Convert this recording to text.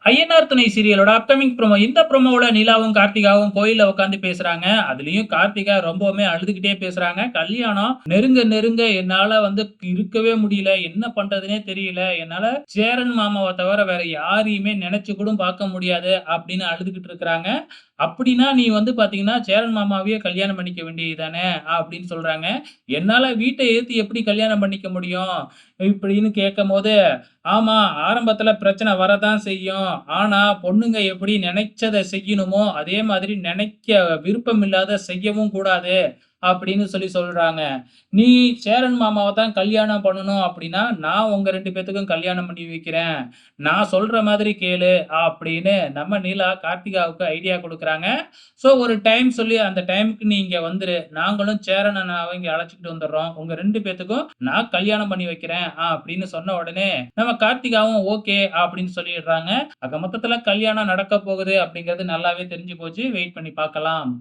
ஐயனார் துணை சீரியலோட upcoming promo. இந்த ப்ரோமோல நிலாவும், கார்த்திகாவும் கோயில்ல உட்கார்ந்து பேசுறாங்க. அதுலயும் கார்த்திகா ரொம்பவுமே அழுதுகிட்டே பேசுறாங்க. கல்யாணம் நெருங்க நெருங்க என்னால இருக்கவே முடியல. என்ன பண்றதுன்னே தெரியல. என்னால சேரன் மாமாவ தவிர வேற யாரையுமே நெனச்சு கூட பார்க்க முடியாது அப்படின்னு அழுதுகிட்டு இருக்கிறாங்க. அப்படின்னா நீ பார்த்தீங்கன்னா, சேரன் மாமாவையே கல்யாணம் பண்ணிக்க வேண்டியது தானே அப்படின்னு சொல்றாங்க. என்னால வீட்ட ஏத்து எப்படி கல்யாணம் பண்ணிக்க முடியும்? இப்படின்னு கேட்கும்போது, ஆமா. ஆரம்பத்துல பிரச்சனை வரத்தான் செய்யும். ஆனா, பொண்ணுங்க எப்படி நெனைச்சத செய்யணுமோ, அதே மாதிரி நெனைக்க விருப்பம் இல்லாத செய்யவும் கூடாது. அப்படின்னு சொல்றாங்க. "நீ சேரன் மாமாவ தான் கல்யாணம் பண்ணணும் அப்படின்னா, நான் உங்க 2 பேத்துக்கும் கல்யாணம் பண்ணி வைக்கிறேன். நான் சொல்ற மாதிரி கேளு." அப்படின்னு நம்ம நிலா கார்த்திகாவுக்கு ஐடியா குடுக்குறாங்க. ஒரு டைம் சொல்லி, "அந்த டைம்க்கு நீ இங்க வந்துரு. நாங்களும் சேரன் அண்ணாவ இங்க அழைச்சுக்கிட்டு வந்துர்றோம். உங்க 2 பேத்துக்கும் நான் கல்யாணம் பண்ணி வைக்கிறேன்." அப்படின்னு சொன்ன உடனே, நம்ம கார்த்திகாவும் ஓகே அப்படின்னு சொல்லிடுறாங்க. ஆக மொத்தத்துல கல்யாணம் நடக்கப் போகுது அப்படிங்கிறது நல்லாவே தெரிஞ்சு போச்சு. வெயிட் பண்ணி பார்க்கலாம்.